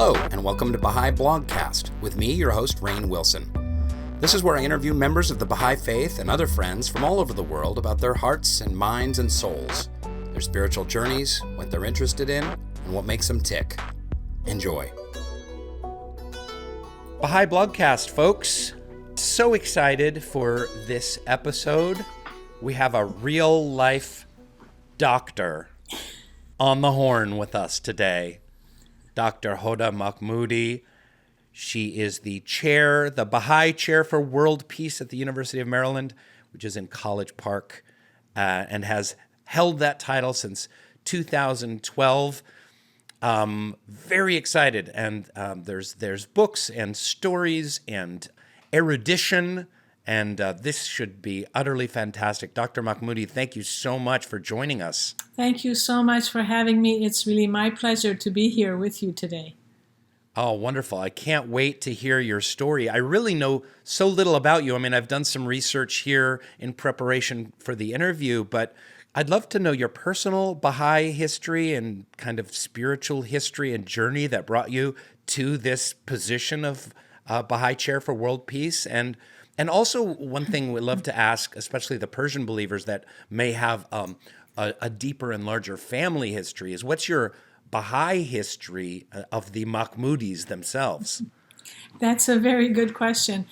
Hello, and welcome to Baha'i Blogcast, with me, your host, Rainn Wilson. This is where I interview members of the Baha'i Faith and other friends from all over the world about their hearts and minds and souls, their spiritual journeys, what they're interested in, and what makes them tick. Enjoy. Baha'i Blogcast, folks. So excited for this episode. We have a real-life doctor on the horn with us today. Dr. Hoda Mahmoudi. She is the chair, the Baha'i Chair for World Peace at the University of Maryland, which is in College Park, and has held that title since 2012. Very excited, and there's books and stories and erudition, and this should be utterly fantastic. Dr. Mahmoudi, thank you so much for joining us. Thank you so much for having me. It's really my pleasure to be here with you today. Oh, wonderful. I can't wait to hear your story. I really know so little about you. I mean, I've done some research here in preparation for the interview, but I'd love to know your personal Baha'i history and kind of spiritual history and journey that brought you to this position of Baha'i Chair for World Peace. And also one thing we'd love to ask, especially the Persian believers that may have a deeper and larger family history, is what's your Baha'i history of the Mahmoudis themselves? That's a very good question.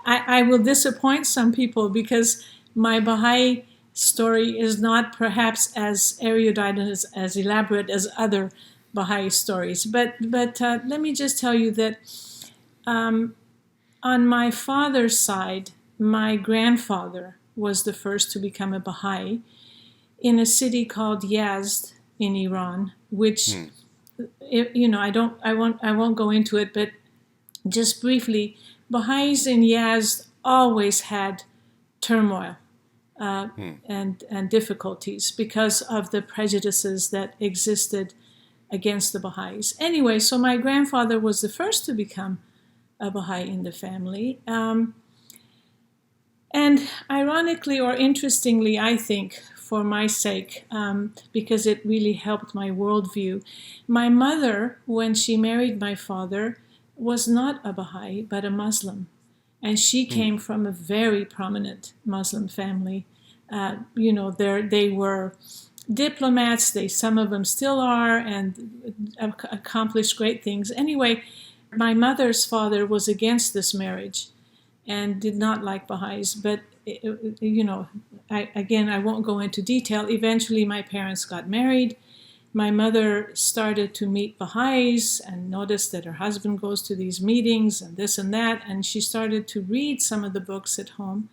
I will disappoint some people because my Baha'i story is not perhaps as erudite and as elaborate as other Baha'i stories. But let me just tell you that on my father's side, my grandfather was the first to become a Baha'i in a city called Yazd in Iran, which, I won't go into it, but just briefly, Baha'is in Yazd always had turmoil and difficulties because of the prejudices that existed against the Baha'is. Anyway, so my grandfather was the first to become a Baha'i in the family. And ironically or interestingly, I think, for my sake, because it really helped my worldview, my mother, when she married my father, was not a Baha'i, but a Muslim. And she came from a very prominent Muslim family. They were diplomats, some of them still are, and accomplished great things. Anyway, my mother's father was against this marriage and did not like Baha'is, but I won't go into detail. Eventually, my parents got married. My mother started to meet Baha'is and noticed that her husband goes to these meetings and this and that, and she started to read some of the books at home.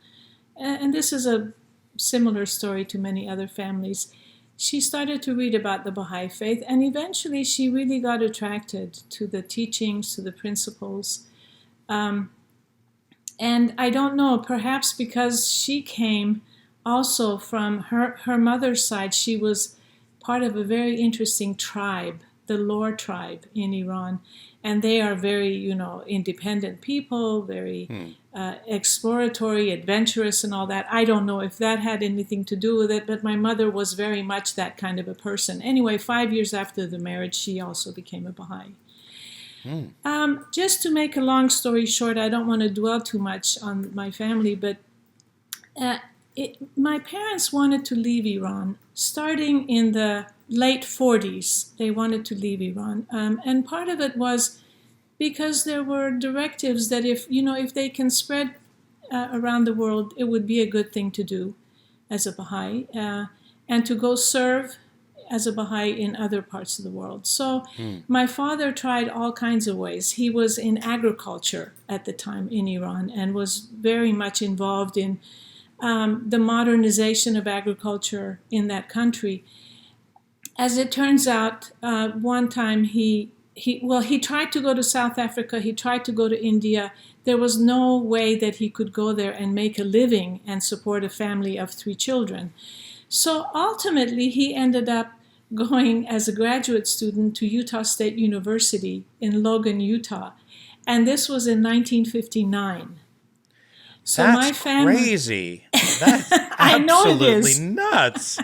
And this is a similar story to many other families. She started to read about the Baha'i Faith, and eventually she really got attracted to the teachings, to the principles. And I don't know, perhaps because she came also from her mother's side, she was part of a very interesting tribe, the Lor tribe in Iran. And they are very, independent people, very exploratory, adventurous and all that. I don't know if that had anything to do with it, but my mother was very much that kind of a person. Anyway, 5 years after the marriage, she also became a Baha'i. Just to make a long story short, I don't want to dwell too much on my family, but my parents wanted to leave Iran starting in the late 40s. They wanted to leave Iran. And part of it was because there were directives that if they can spread around the world, it would be a good thing to do as a Baha'i, and to go serve as a Baha'i in other parts of the world. So my father tried all kinds of ways. He was in agriculture at the time in Iran and was very much involved in the modernization of agriculture in that country. As it turns out, one time he tried to go to South Africa, he tried to go to India. There was no way that he could go there and make a living and support a family of 3 children. So ultimately, he ended up going as a graduate student to Utah State University in Logan, Utah. And this was in 1959. So That's my family, crazy. That's I know it absolutely is. nuts.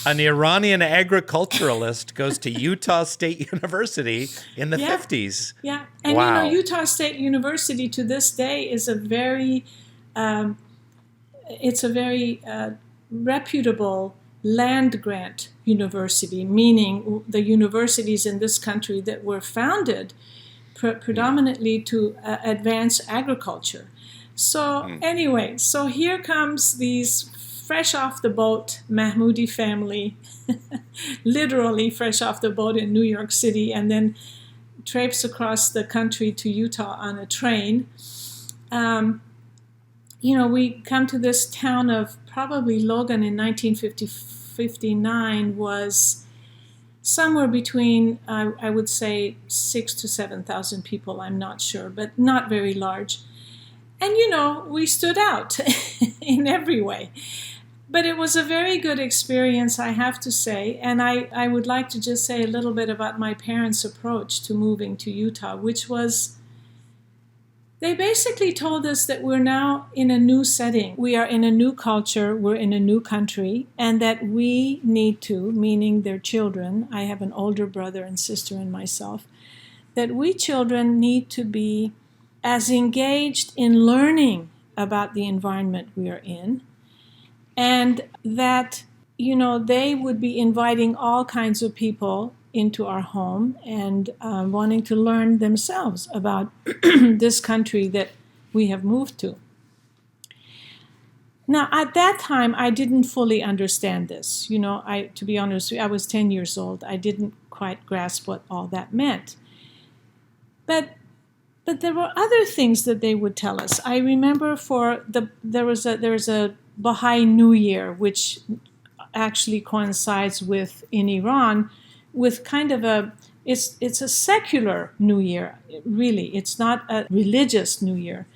An Iranian agriculturalist goes to Utah State University in the 50s. Yeah. And wow. Utah State University to this day is a very reputable land grant university, meaning the universities in this country that were founded predominantly to advance agriculture. So anyway, so here comes these fresh off the boat Mahmoudi family, literally fresh off the boat in New York City, and then traipse across the country to Utah on a train. We come to this town of probably Logan in 1959 was somewhere between, I would say, 6,000 to 7,000 people. I'm not sure, but not very large. And, we stood out in every way. But it was a very good experience, I have to say. And I would like to just say a little bit about my parents' approach to moving to Utah, which was, they basically told us that we're now in a new setting. We are in a new culture, we're in a new country, and that we need to, meaning their children, I have an older brother and sister and myself, that we children need to be as engaged in learning about the environment we are in, and that, they would be inviting all kinds of people into our home and wanting to learn themselves about this country that we have moved to. Now, at that time, I didn't fully understand this. To be honest, I was 10 years old. I didn't quite grasp what all that meant. But there were other things that they would tell us. I remember there was a Baha'i New Year, which actually coincides with, in Iran, with kind of it's a secular New Year, really. It's not a religious New Year.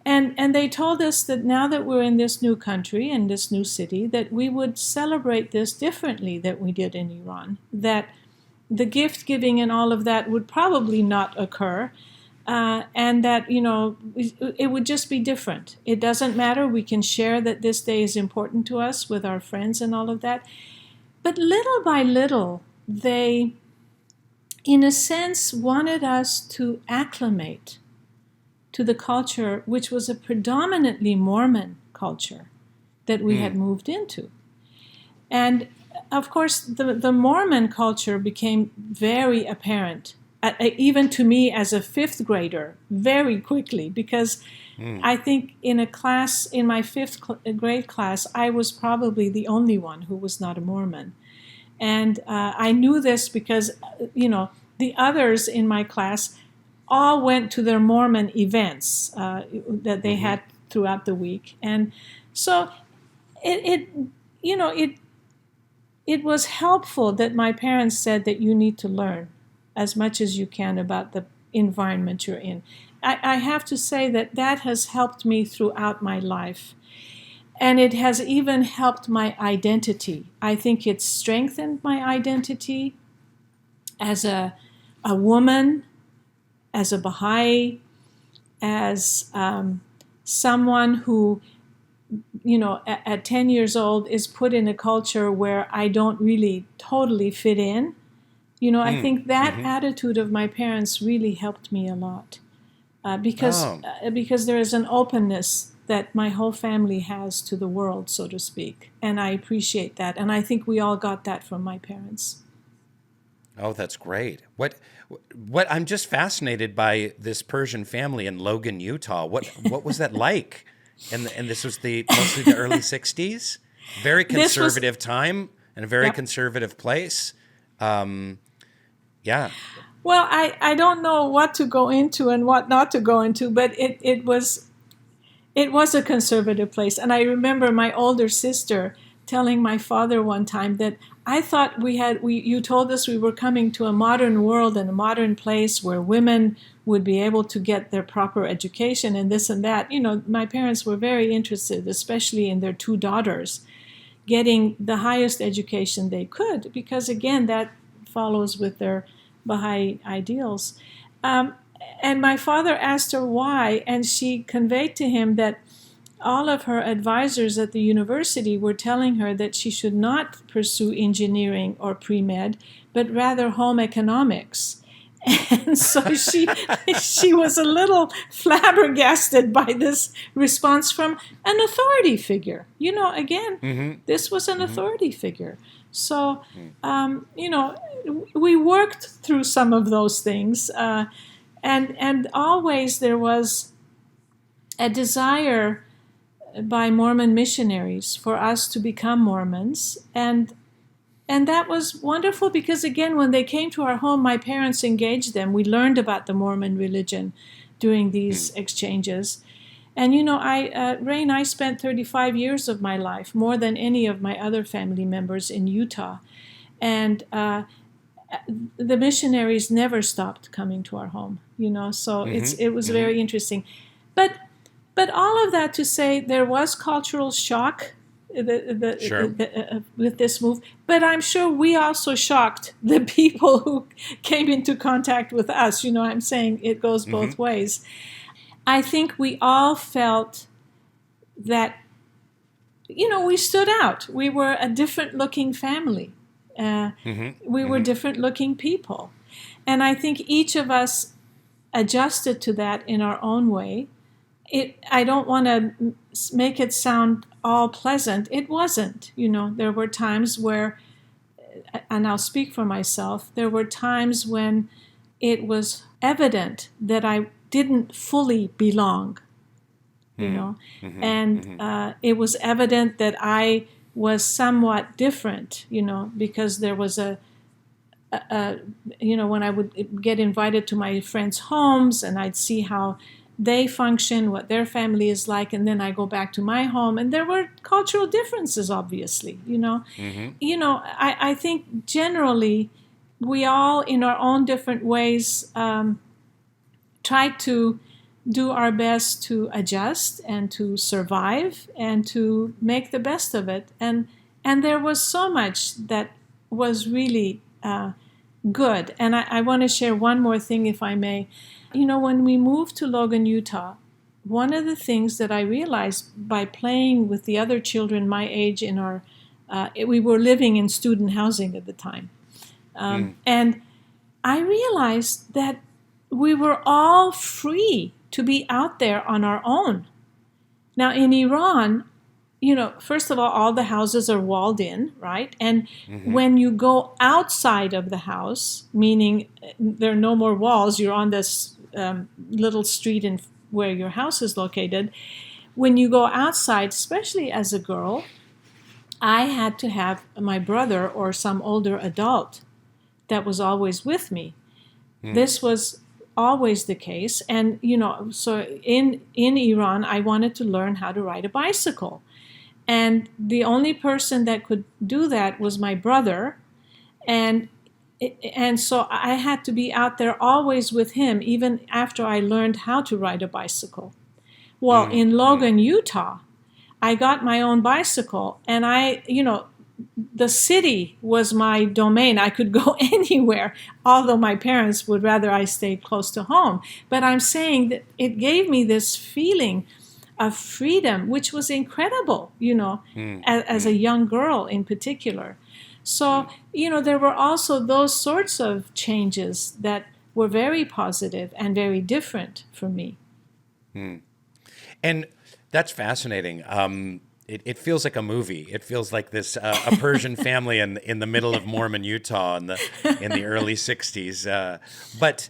And they told us that now that we're in this new country and this new city, that we would celebrate this differently than we did in Iran, that the gift giving and all of that would probably not occur, and that, it would just be different. It doesn't matter. We can share that this day is important to us with our friends and all of that. But little by little, they, in a sense, wanted us to acclimate to the culture, which was a predominantly Mormon culture that we had moved into. And of course, the Mormon culture became very apparent, even to me as a fifth grader, very quickly, because I think in my fifth grade class, I was probably the only one who was not a Mormon. And I knew this because, the others in my class all went to their Mormon events that they had throughout the week. And so it was helpful that my parents said that you need to learn as much as you can about the environment you're in. I have to say that has helped me throughout my life. And it has even helped my identity. I think it's strengthened my identity as a woman, as a Baha'i, as someone who, at 10 years old is put in a culture where I don't really totally fit in. I think that attitude of my parents really helped me a lot because there is an openness that my whole family has to the world, so to speak. And I appreciate that. And I think we all got that from my parents. Oh, that's great. What I'm just fascinated by this Persian family in Logan, Utah. What was that like? And this was mostly the early 60s? Very conservative time and a very conservative place. Yeah. Well, I don't know what to go into and what not to go into, but it was a conservative place. And I remember my older sister telling my father one time that I thought you told us we were coming to a modern world and a modern place where women would be able to get their proper education and this and that. My parents were very interested, especially in their two daughters, getting the highest education they could, because again, that follows with their Baha'i ideals. And my father asked her why, and she conveyed to him that all of her advisors at the university were telling her that she should not pursue engineering or pre-med, but rather home economics. And so she was a little flabbergasted by this response from an authority figure. Again, this was an authority figure. So, we worked through some of those things. And always there was a desire by Mormon missionaries for us to become Mormons. And that was wonderful because, again, when they came to our home, my parents engaged them. We learned about the Mormon religion during these exchanges. And, Rainn, I spent 35 years of my life, more than any of my other family members, in Utah. And the missionaries never stopped coming to our home, so it was very interesting. But all of that to say there was cultural shock with this move, but I'm sure we also shocked the people who came into contact with us. I'm saying it goes both ways. I think we all felt that, we stood out. We were a different looking family. We were different looking people. And I think each of us adjusted to that in our own way. I don't want to make it sound all pleasant. It wasn't. There were times where, and I'll speak for myself, there were times when it was evident that I didn't fully belong, and it was evident that I was somewhat different, because there was when I would get invited to my friends' homes and I'd see how they function, what their family is like, and then I go back to my home, and there were cultural differences, obviously, I think generally we all, in our own different ways, tried to do our best to adjust and to survive and to make the best of it. And there was so much that was really good. And I want to share one more thing, if I may. When we moved to Logan, Utah, one of the things that I realized by playing with the other children my age in we were living in student housing at the time. And I realized that we were all free to be out there on our own. Now, in Iran, first of all the houses are walled in, right? And when you go outside of the house, meaning there are no more walls, you're on this little street where your house is located. When you go outside, especially as a girl, I had to have my brother or some older adult that was always with me. This was always the case. And, so in Iran, I wanted to learn how to ride a bicycle. And the only person that could do that was my brother. And so I had to be out there always with him, even after I learned how to ride a bicycle. Well, in Logan, Utah, I got my own bicycle, and the city was my domain. I could go anywhere, although my parents would rather I stay close to home. But I'm saying that it gave me this feeling of freedom, which was incredible, as a young girl in particular. So, there were also those sorts of changes that were very positive and very different for me. And that's fascinating. It feels like a movie. It feels like this a Persian family in the middle of Mormon Utah in the early 60s. But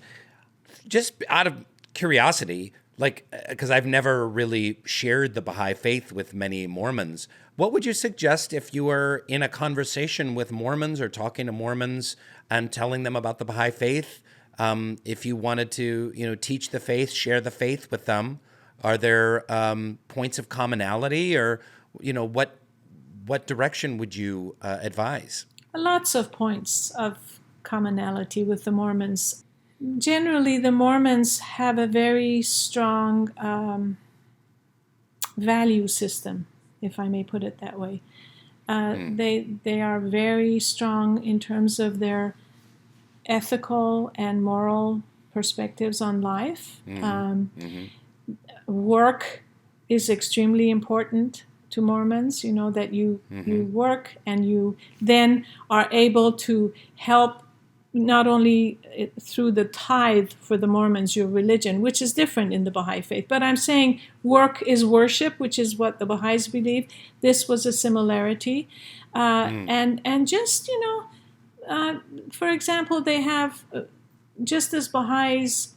just out of curiosity, because I've never really shared the Baha'i faith with many Mormons, what would you suggest if you were in a conversation with Mormons or talking to Mormons and telling them about the Baha'i faith? If you wanted to, teach the faith, share the faith with them, are there points of commonality, or what direction would you advise? Lots of points of commonality with the Mormons. Generally, the Mormons have a very strong value system, if I may put it that way. They are very strong in terms of their ethical and moral perspectives on life. Work is extremely important to Mormons, that you work and you then are able to help not only through the tithe for the Mormons, your religion, which is different in the Baha'i faith, but I'm saying work is worship, which is what the Baha'is believe. This was a similarity. And just, for example, they have, just as Baha'is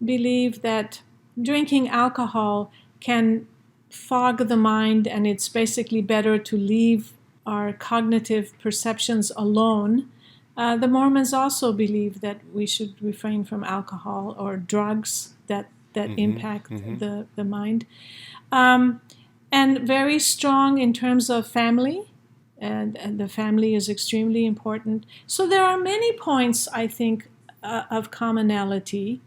believe that drinking alcohol can fog the mind and it's basically better to leave our cognitive perceptions alone, the Mormons also believe that we should refrain from alcohol or drugs that impact the mind. And very strong in terms of family, and the family is extremely important. So there are many points, I think, of commonality.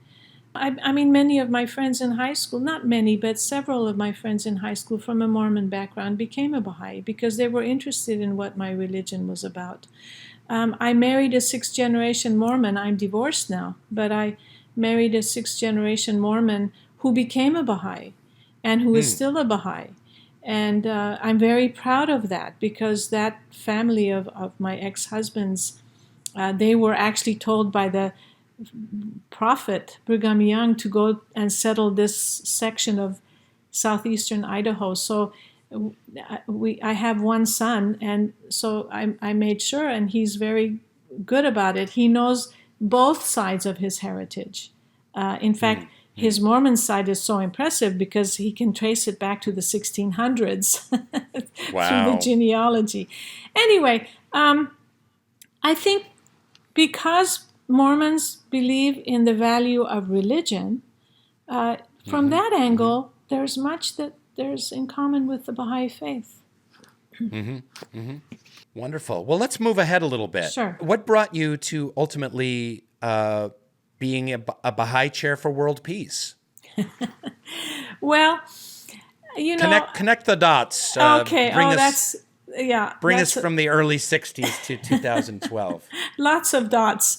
I mean, many of my friends in high school, not many, but several of my friends in high school from a Mormon background became a Baha'i because they were interested in what my religion was about. I married a sixth-generation Mormon. I'm divorced now, but I married a sixth-generation Mormon who became a Baha'i and who is still a Baha'i. And I'm very proud of that because that family of my ex-husband's, they were actually told by the prophet Brigham Young to go and settle this section of southeastern Idaho. So I have one son, and so I made sure, and he's very good about it. He knows both sides of his heritage. In fact, his Mormon side is so impressive because he can trace it back to the 1600s through the genealogy. Anyway, I think because Mormons believe in the value of religion, from that angle, there's much that there's in common with the Baha'i faith. Wonderful. Well, let's move ahead a little bit. Sure. What brought you to ultimately being a Baha'i Chair for World Peace? Well, Connect the dots. Okay. Bring us from the early 60s to 2012. Lots of dots.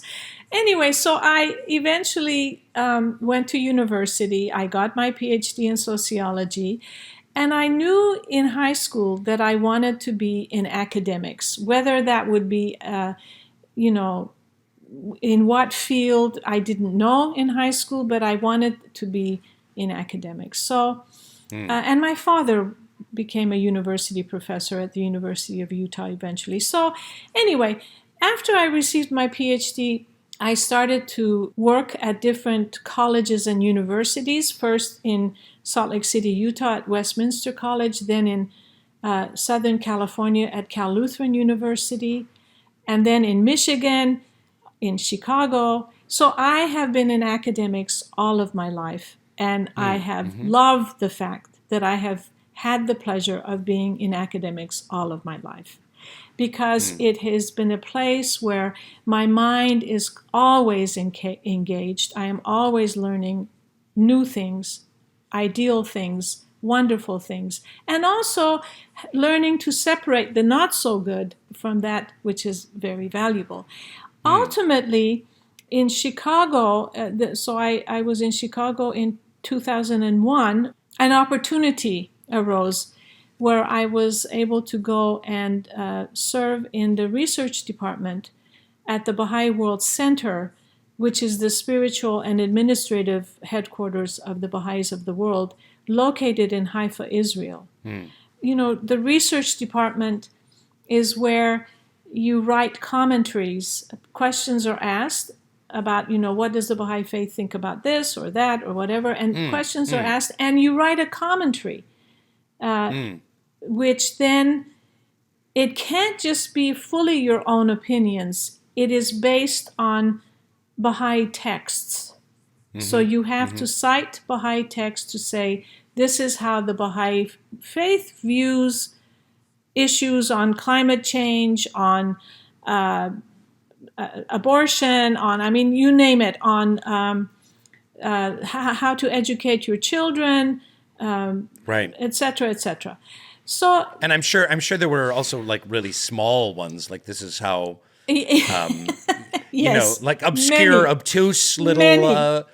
Anyway, so I eventually went to university. I got my PhD in sociology, and I knew in high school that I wanted to be in academics, whether that would be, in what field, I didn't know in high school, but I wanted to be in academics. So, and my father became a university professor at the University of Utah eventually. So anyway, after I received my PhD, I started to work at different colleges and universities, first in Salt Lake City, Utah at Westminster College, then in Southern California at Cal Lutheran University, and then in Michigan, in Chicago. So I have been in academics all of my life, and I have loved the fact that I have had the pleasure of being in academics all of my life, because it has been a place where my mind is always engaged. I am always learning new things, ideal things, wonderful things, and also learning to separate the not so good from that which is very valuable. Ultimately, in Chicago, so I was in Chicago in 2001, an opportunity arose where I was able to go and serve in the research department at the Baha'i World Center, which is the spiritual and administrative headquarters of the Baha'is of the world, located in Haifa, Israel. The research department is where you write commentaries. Questions are asked about, what does the Baha'i faith think about this or that or whatever, and questions are asked, and you write a commentary. Which then, it can't just be fully your own opinions. It is based on Baha'i texts. So you have to cite Baha'i texts to say, this is how the Baha'i faith views issues on climate change, on abortion, you name it, on how to educate your children, right, etc., etc. So, and I'm sure there were also like really small ones, like this is how, yes, like obscure, obtuse little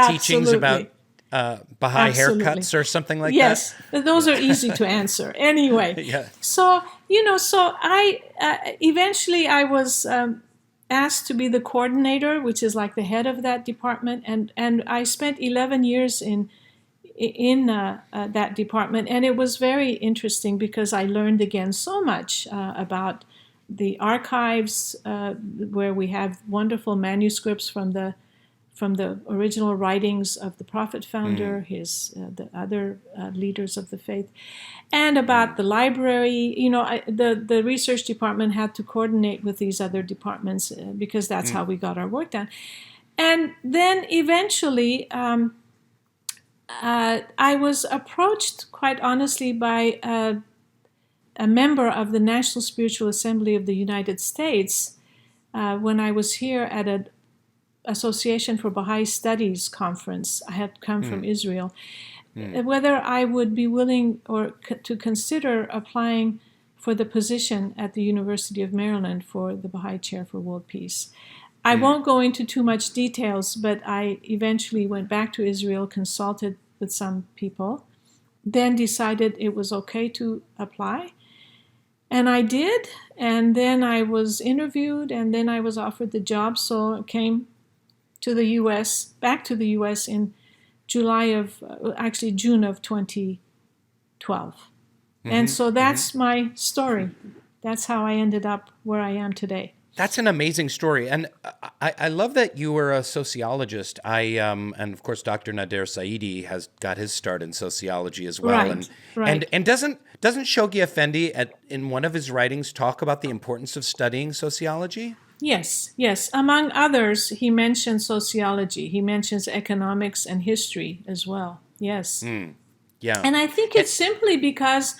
teachings about Baha'i Absolutely. haircuts or something like Yes, those are easy to answer. Anyway, Yeah. so I eventually I was asked to be the coordinator, which is like the head of that department, and I spent 11 years in that department, and it was very interesting because I learned again so much about the archives, where we have wonderful manuscripts from the original writings of the Prophet founder, the other leaders of the faith, and about the library. The research department had to coordinate with these other departments because that's how we got our work done. And then eventually, I was approached, quite honestly, by a member of the National Spiritual Assembly of the United States when I was here at an Association for Baha'i Studies conference. I had come from Israel. Whether I would be willing to consider applying for the position at the University of Maryland for the Baha'i Chair for World Peace. I won't go into too much details, but I eventually went back to Israel, consulted with some people, then decided it was okay to apply. And I did, and then I was interviewed, and then I was offered the job, so I came to the U.S., back to the U.S. in June of 2012. And so that's my story. That's how I ended up where I am today. That's an amazing story. And I love that you were a sociologist. And of course, Dr. Nader Saidi has got his start in sociology as well. Right. And doesn't Shoghi Effendi in one of his writings talk about the importance of studying sociology? Yes. Among others, he mentions sociology. He mentions economics and history as well. Yes. Yeah. And I think it's simply because,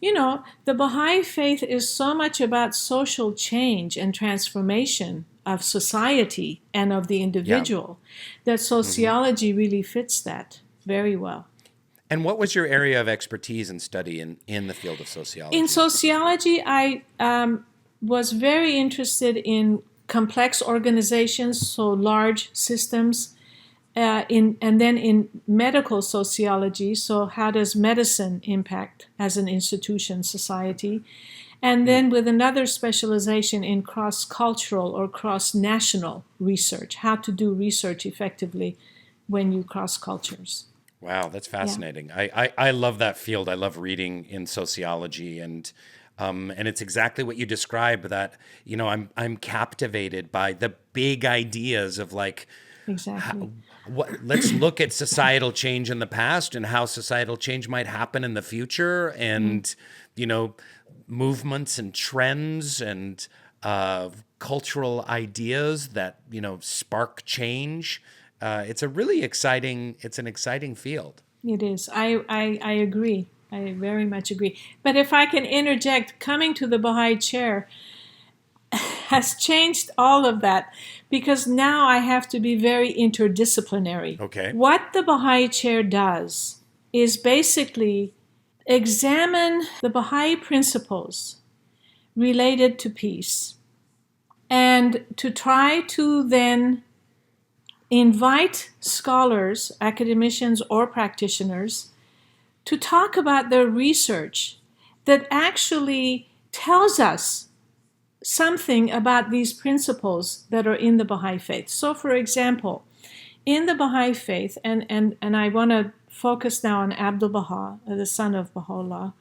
the Baha'i Faith is so much about social change and transformation of society and of the individual that sociology really fits that very well. And what was your area of expertise and study in the field of sociology? In sociology, I was very interested in complex organizations, so large systems, and then in medical sociology, so how does medicine impact as an institution, society, and then with another specialization in cross-cultural or cross-national research, how to do research effectively when you cross cultures. Wow, that's fascinating. Yeah. I love that field. I love reading in sociology, and it's exactly what you described. That I'm captivated by the big ideas of like exactly. Let's look at societal change in the past and how societal change might happen in the future, and movements and trends and cultural ideas that spark change. It's an exciting field. It is. I agree. I very much agree. But if I can interject, coming to the Baha'i Chair has changed all of that, because now I have to be very interdisciplinary. Okay. What the Baha'i Chair does is basically examine the Baha'i principles related to peace and to try to then invite scholars, academicians, or practitioners to talk about their research that actually tells us something about these principles that are in the Baha'i Faith. So, for example, in the Baha'i Faith, and I want to focus now on Abdu'l-Baha, the son of Baha'u'llah.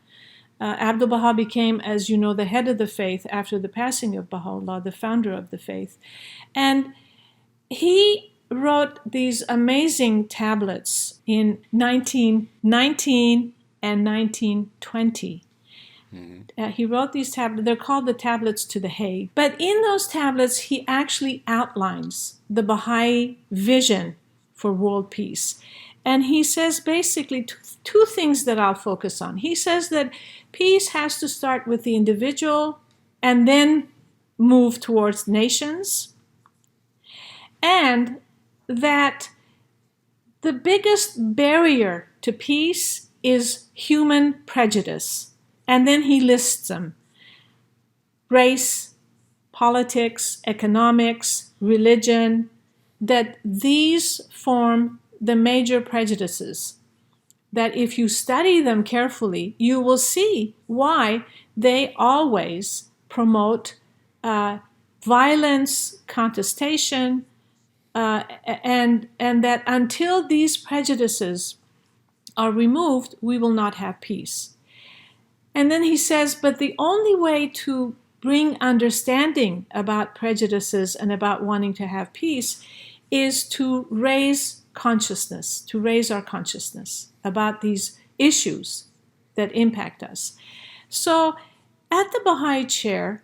Abdu'l-Baha became, as you know, the head of the faith after the passing of Baha'u'llah, the founder of the faith. And he wrote these amazing tablets in 1919 and 1920. He wrote these tablets. They're called the Tablets to the Hague. But in those tablets, he actually outlines the Baha'i vision for world peace. And he says basically two things that I'll focus on. He says that peace has to start with the individual and then move towards nations. And that the biggest barrier to peace is human prejudice. And then he lists them: race, politics, economics, religion, that these form the major prejudices that if you study them carefully, you will see why they always promote violence, contestation, and that until these prejudices are removed, we will not have peace. And then he says, but the only way to bring understanding about prejudices and about wanting to have peace is to raise consciousness, to raise our consciousness about these issues that impact us. So at the Baha'i Chair,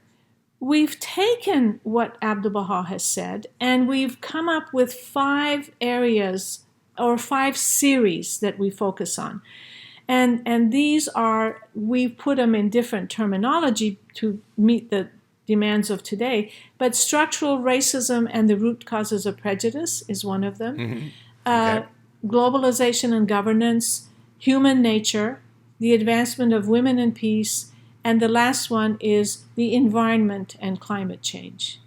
we've taken what Abdu'l-Baha has said and we've come up with 5 areas or 5 series that we focus on. And these are, we've put them in different terminology to meet the demands of today, but structural racism and the root causes of prejudice is one of them. Mm-hmm. Okay. Globalization and governance, human nature, the advancement of women and peace, and the last one is the environment and climate change.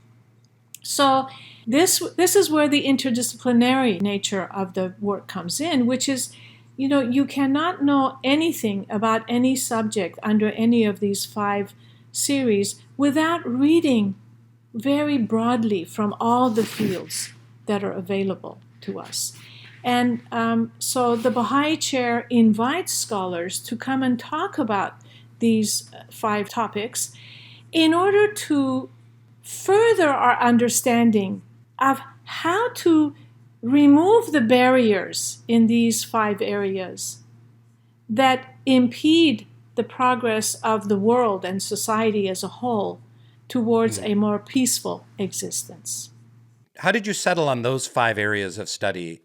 So this is where the interdisciplinary nature of the work comes in, which is, you cannot know anything about any subject under any of these 5 series without reading very broadly from all the fields that are available to us. And so the Baha'i Chair invites scholars to come and talk about these 5 topics in order to further our understanding of how to remove the barriers in these 5 areas that impede the progress of the world and society as a whole towards a more peaceful existence. How did you settle on those 5 areas of study,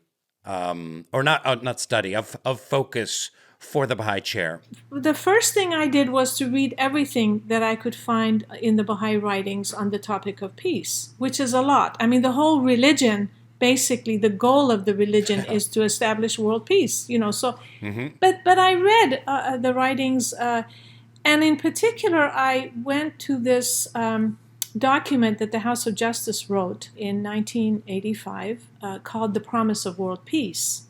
or not study, of focus for the Baha'i Chair? The first thing I did was to read everything that I could find in the Baha'i writings on the topic of peace, which is a lot. I mean, the whole religion, basically the goal of the religion is to establish world peace, so, but I read the writings, and in particular, I went to this document that the House of Justice wrote in 1985 called The Promise of World Peace.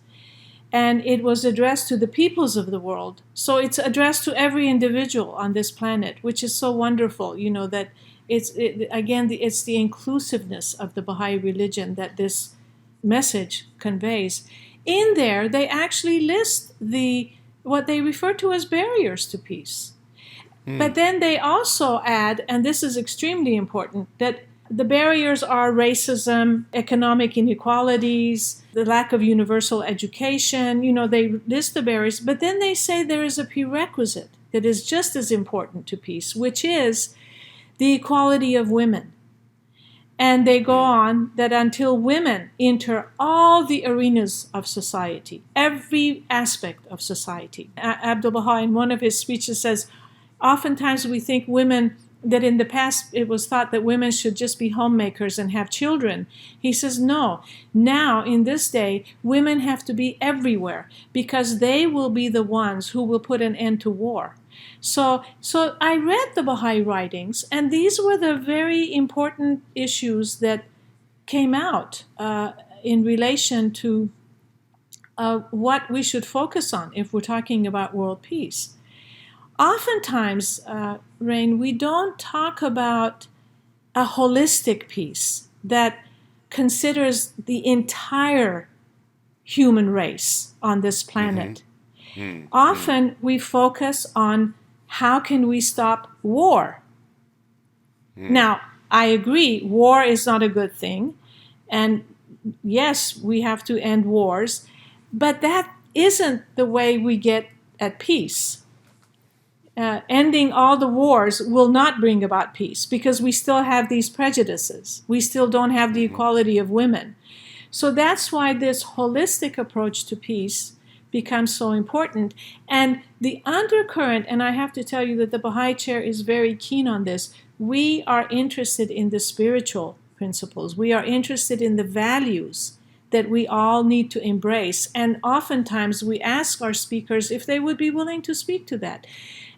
And it was addressed to the peoples of the world. So it's addressed to every individual on this planet, which is so wonderful, that it's the inclusiveness of the Baha'i religion that this message conveys. In there, they actually list what they refer to as barriers to peace. But then they also add, and this is extremely important, that the barriers are racism, economic inequalities, the lack of universal education. They list the barriers, but then they say there is a prerequisite that is just as important to peace, which is the equality of women. And they go on that until women enter all the arenas of society, every aspect of society. Abdu'l-Baha in one of his speeches says, oftentimes we think that in the past it was thought that women should just be homemakers and have children. He says, no, now in this day, women have to be everywhere because they will be the ones who will put an end to war. So I read the Baha'i writings, and these were the very important issues that came out in relation to what we should focus on if we're talking about world peace. Oftentimes, Rainn, we don't talk about a holistic peace that considers the entire human race on this planet. Often we focus on how can we stop war. Now, I agree, war is not a good thing. And yes, we have to end wars. But that isn't the way we get at peace. Ending all the wars will not bring about peace because we still have these prejudices. We still don't have the equality of women. So that's why this holistic approach to peace becomes so important. And the undercurrent, and I have to tell you that the Baha'i Chair is very keen on this, we are interested in the spiritual principles. We are interested in the values that we all need to embrace. And oftentimes we ask our speakers if they would be willing to speak to that.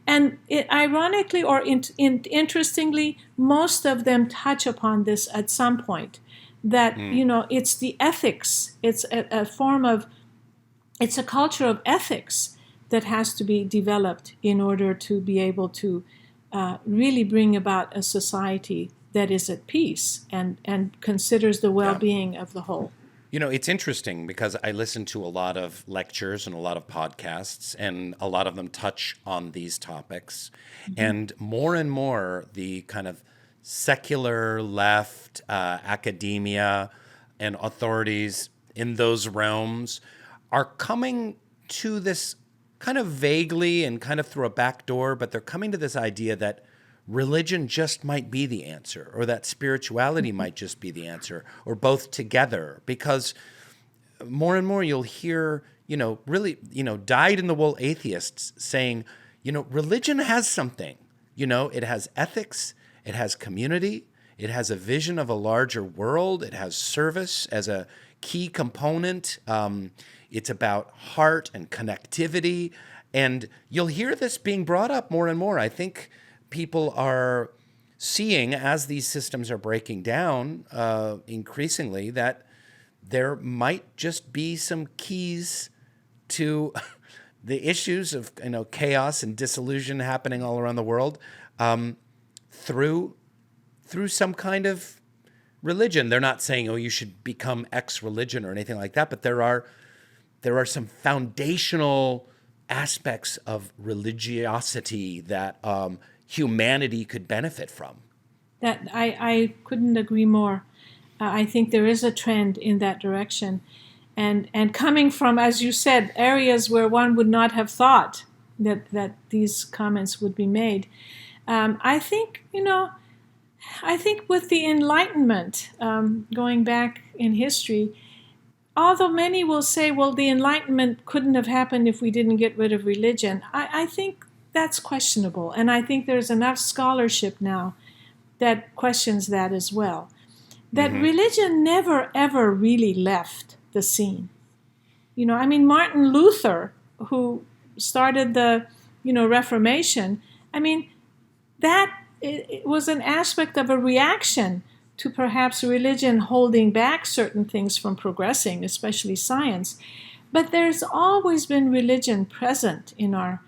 And ironically or interestingly, most of them touch upon this at some point, that, it's the ethics. It's a form of it's a culture of ethics that has to be developed in order to be able to really bring about a society that is at peace and considers the well-being of the whole. You know, it's interesting because I listen to a lot of lectures and a lot of podcasts, and a lot of them touch on these topics. And more, the kind of secular left, academia, and authorities in those realms are coming to this kind of vaguely and kind of through a back door, but they're coming to this idea that religion just might be the answer, or that spirituality might just be the answer, or both together. Because more and more you'll hear, really, dyed-in-the-wool atheists saying, religion has something. It has ethics, it has community, it has a vision of a larger world, it has service as a key component. It's about heart and connectivity. And you'll hear this being brought up more and more. I think people are seeing, as these systems are breaking down increasingly, that there might just be some keys to the issues of chaos and disillusion happening all around the world through some kind of religion. They're not saying, you should become X religion or anything like that, but there are some foundational aspects of religiosity that humanity could benefit from. That I couldn't agree more. I think there is a trend in that direction, and coming from, as you said, areas where one would not have thought that these comments would be made. I think with the Enlightenment, going back in history, although many will say, well, the Enlightenment couldn't have happened if we didn't get rid of religion, I think that's questionable. And I think there's enough scholarship now that questions that as well. That religion never, ever really left the scene. Martin Luther, who started the, Reformation, that it was an aspect of a reaction to perhaps religion holding back certain things from progressing, especially science. But there's always been religion present in our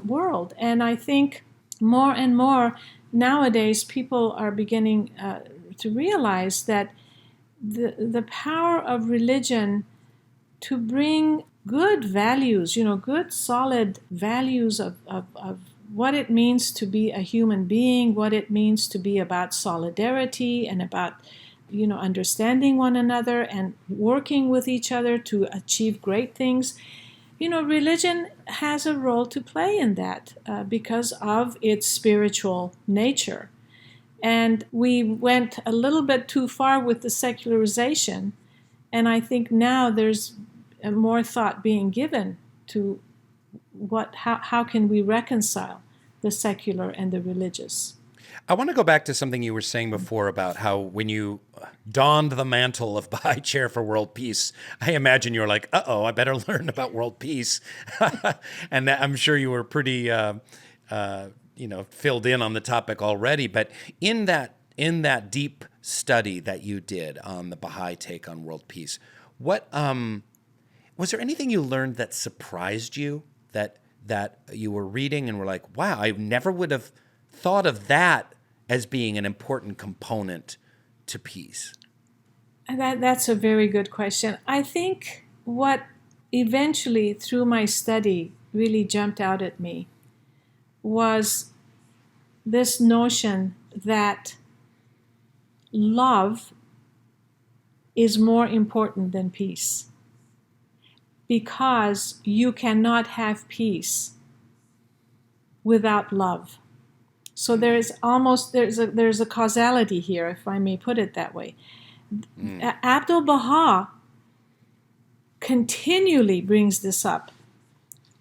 world. And I think more and more nowadays people are beginning to realize that the power of religion to bring good values, good solid values of what it means to be a human being, what it means to be about solidarity and about, understanding one another and working with each other to achieve great things. Religion has a role to play in that because of its spiritual nature. And we went a little bit too far with the secularization, and I think now there's more thought being given to how can we reconcile the secular and the religious. I want to go back to something you were saying before about how when you donned the mantle of Baha'i Chair for World Peace, I imagine you were like, I better learn about world peace. And I'm sure you were pretty, filled in on the topic already. But in that deep study that you did on the Baha'i take on world peace, what was there anything you learned that surprised you, that you were reading and were like, wow, I never would have thought of that as being an important component to peace? That's a very good question. I think what eventually, through my study, really jumped out at me was this notion that love is more important than peace, because you cannot have peace without love. So there's a causality here, if I may put it that way. Abdu'l-Baha continually brings this up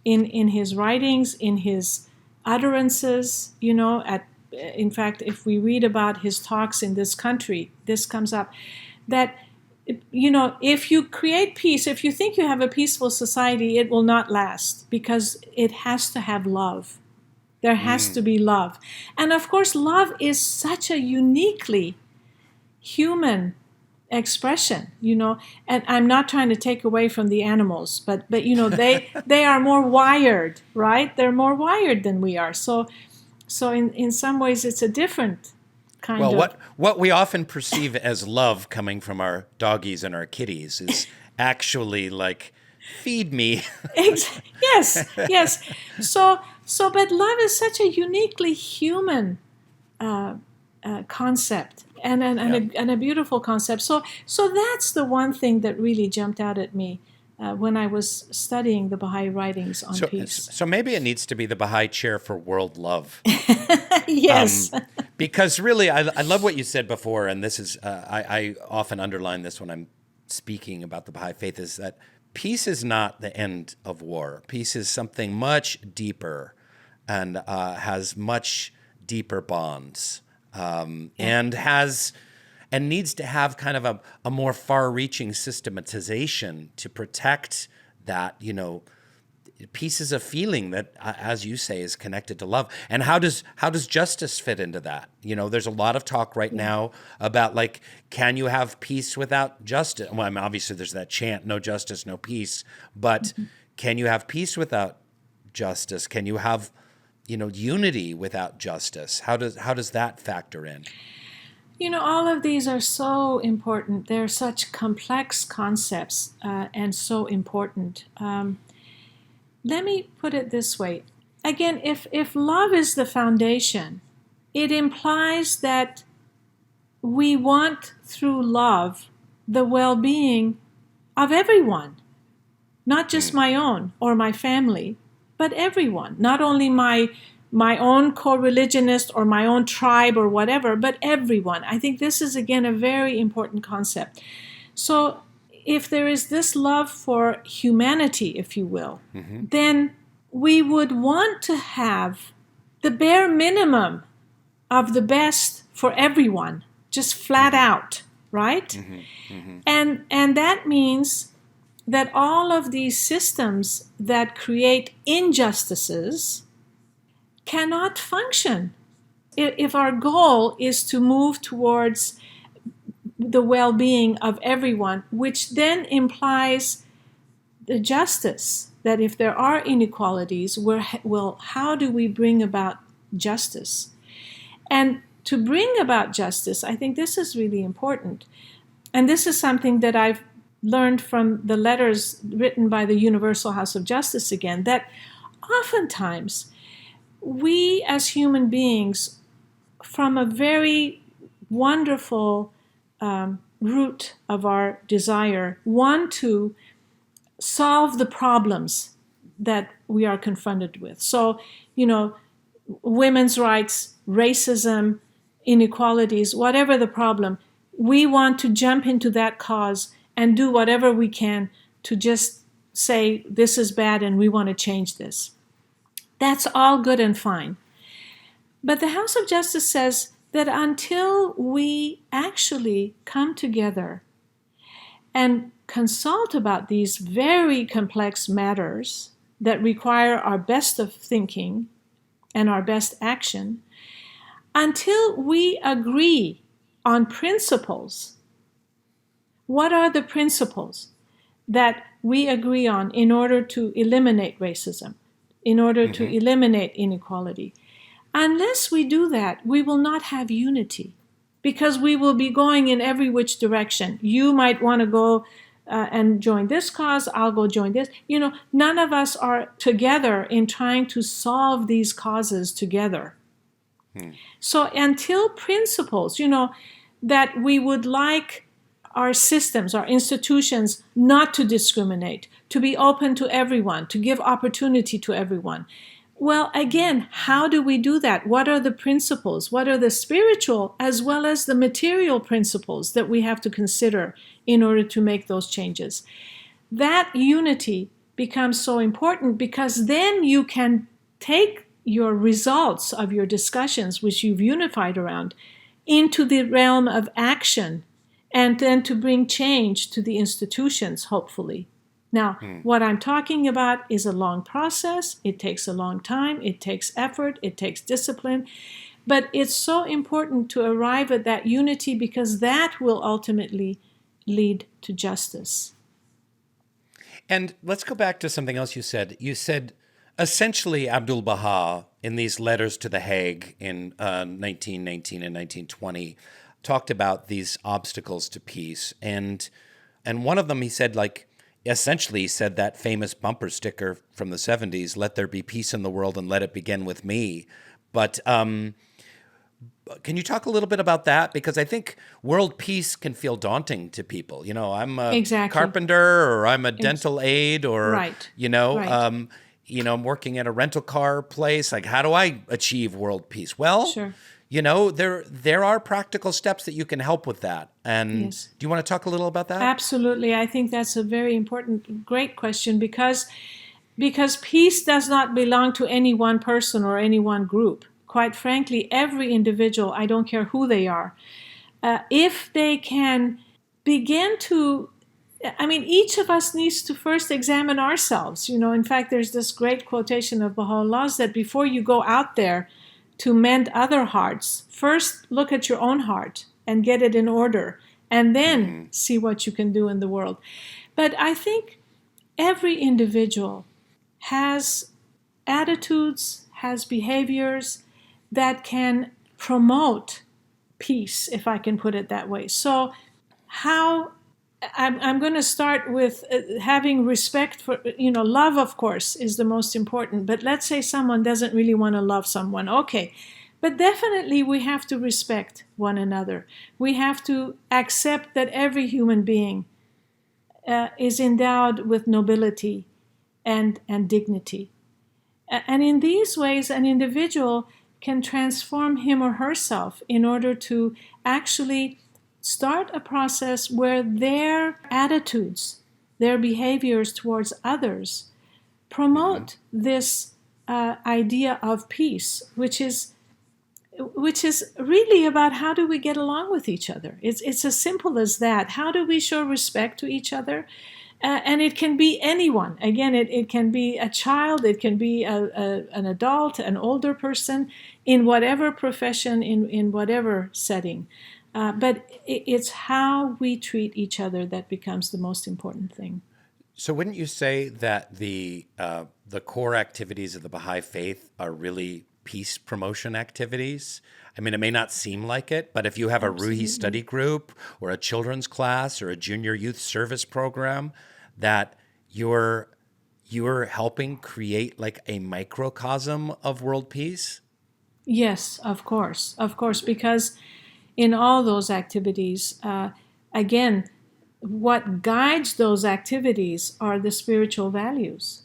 in his writings, in his utterances. In fact, if we read about his talks in this country, this comes up, that if you create peace, if you think you have a peaceful society, it will not last, because it has to have love. There has to be love. And of course, love is such a uniquely human expression, and I'm not trying to take away from the animals, but they are more wired, right? They're more wired than we are. So in some ways it's a different kind of. Well, what we often perceive as love coming from our doggies and our kitties is actually like, feed me. Yes. But love is such a uniquely human concept and a beautiful concept. So that's the one thing that really jumped out at me when I was studying the Baha'i writings on peace. So maybe it needs to be the Baha'i Chair for World Love. Yes. Because really, I love what you said before, and this is, I often underline this when I'm speaking about the Baha'i Faith, is that peace is not the end of war. Peace is something much deeper and has much deeper bonds and needs to have kind of a more far-reaching systematization to protect that, peace is a feeling that, as you say, is connected to love. And how does justice fit into that? There's a lot of talk right now about, like, can you have peace without justice? Well, I mean, obviously there's that chant, no justice, no peace. But can you have peace without justice? Can you have, unity without justice? How does that factor in? All of these are so important. They're such complex concepts and so important. Let me put it this way. Again, if love is the foundation, it implies that we want, through love, the well-being of everyone, not just my own or my family, but everyone. Not only my own co-religionist or my own tribe or whatever, but everyone. I think this is, again, a very important concept. So if there is this love for humanity, if you will, then we would want to have the bare minimum of the best for everyone, just flat out, right? And that means that all of these systems that create injustices cannot function. If our goal is to move towards the well-being of everyone, which then implies the justice, that if there are inequalities, how do we bring about justice? And to bring about justice, I think this is really important. And this is something that I've learned from the letters written by the Universal House of Justice again, that oftentimes we as human beings, from a very wonderful root of our desire, want to solve the problems that we are confronted with. So, women's rights, racism, inequalities, whatever the problem, we want to jump into that cause and do whatever we can to just say this is bad and we want to change this. That's all good and fine. But the House of Justice says that until we actually come together and consult about these very complex matters that require our best of thinking and our best action, until we agree on principles, what are the principles that we agree on in order to eliminate racism, in order to eliminate inequality? Unless we do that, we will not have unity, because we will be going in every which direction. You might want to go and join this cause, I'll go join this. None of us are together in trying to solve these causes together. So until principles, that we would like our systems, our institutions, not to discriminate, to be open to everyone, to give opportunity to everyone. Well, again, how do we do that? What are the principles? What are the spiritual as well as the material principles that we have to consider in order to make those changes? That unity becomes so important, because then you can take your results of your discussions, which you've unified around, into the realm of action, and then to bring change to the institutions, hopefully. Now, what I'm talking about is a long process. It takes a long time. It takes effort. It takes discipline. But it's so important to arrive at that unity, because that will ultimately lead to justice. And let's go back to something else you said. You said essentially Abdu'l-Baha in these letters to the Hague in 1919 and 1920 talked about these obstacles to peace. And one of them, he said, like, essentially said that famous bumper sticker from the 70s, "Let there be peace in the world and let it begin with me." But can you talk a little bit about that? Because I think world peace can feel daunting to people. You know, I'm a carpenter, or I'm a dental aide, or, Right. I'm working at a rental car place. Like, how do I achieve world peace? Well, Sure. There are practical steps that you can help with that. And Yes. Do you want to talk a little about that? Absolutely. I think that's a very important, great question, because peace does not belong to any one person or any one group. Quite frankly, every individual, I don't care who they are, if they can begin to, each of us needs to first examine ourselves. In fact, there's this great quotation of Baha'u'llah's that before you go out there to mend other hearts, first look at your own heart and get it in order, and then see what you can do in the world. But I think every individual has attitudes, has behaviors that can promote peace, if I can put it that way. So I'm going to start with having respect for, love, of course, is the most important. But let's say someone doesn't really want to love someone. Okay. But definitely we have to respect one another. We have to accept that every human being is endowed with nobility and dignity. And in these ways, an individual can transform him or herself in order to actually start a process where their attitudes, their behaviors towards others promote this idea of peace, which is really about how do we get along with each other. It's as simple as that. How do we show respect to each other? And it can be anyone. Again, it can be a child, it can be an adult, an older person, in whatever profession, in whatever setting. But it's how we treat each other that becomes the most important thing. So wouldn't you say that the core activities of the Baha'i Faith are really peace promotion activities? I mean, it may not seem like it, but if you have a Ruhi study group or a children's class or a junior youth service program, that you're helping create like a microcosm of world peace? Yes, of course, because in all those activities, again, what guides those activities are the spiritual values.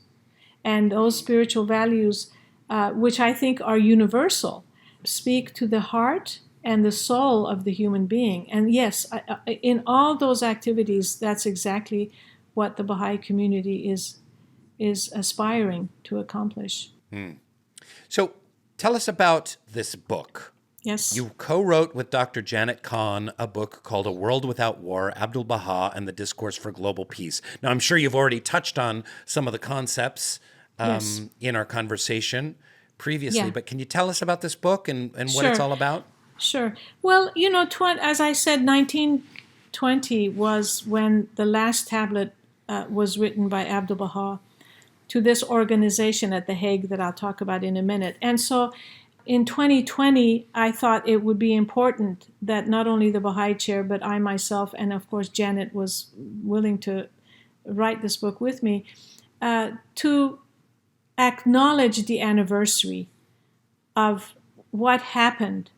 And those spiritual values, which I think are universal, speak to the heart and the soul of the human being. And yes, in all those activities, that's exactly what the Baha'i community is aspiring to accomplish. So tell us about this book. Yes. You co-wrote with Dr. Janet Kahn a book called A World Without War, Abdu'l-Baha and the Discourse for Global Peace. Now, I'm sure you've already touched on some of the concepts in our conversation previously, but can you tell us about this book and what it's all about? Sure. Well, as I said, 1920 was when the last tablet was written by Abdu'l-Baha to this organization at The Hague that I'll talk about in a minute. And so in 2020, I thought it would be important that not only the Baha'i Chair, but I myself, and of course Janet was willing to write this book with me, to acknowledge the anniversary of what happened